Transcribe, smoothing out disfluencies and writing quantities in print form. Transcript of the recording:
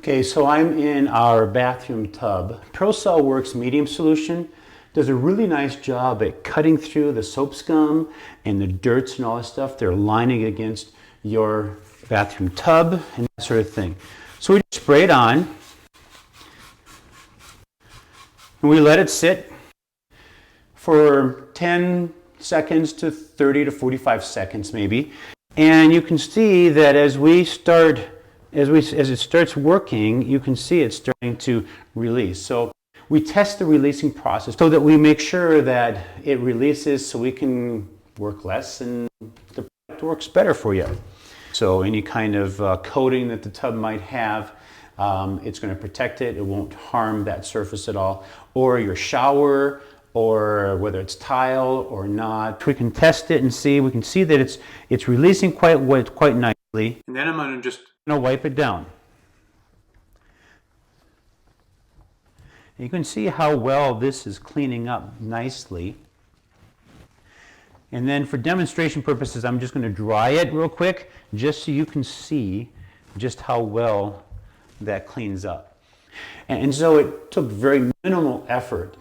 Okay, so I'm in our bathroom tub. ProSol Works Medium Solution does a really nice job at cutting through the soap scum and the dirts and all that stuff. They're lining against your bathroom tub and that sort of thing. So we just spray it on and we let it sit for 10 seconds to 30 to 45 seconds maybe. And you can see that as it starts working, you can see it's starting to release. So we test the releasing process so that we make sure that it releases so we can work less and the product works better for you. So any kind of coating that the tub might have, it's going to protect it. It won't harm that surface at all. Or your shower, or whether it's tile or not. We can test it and see. We can see that it's releasing quite nicely. And then I'm going to just wipe it down. You can see how well this is cleaning up nicely. And then for demonstration purposes, I'm just going to dry it real quick, just so you can see just how well that cleans up. And so it took very minimal effort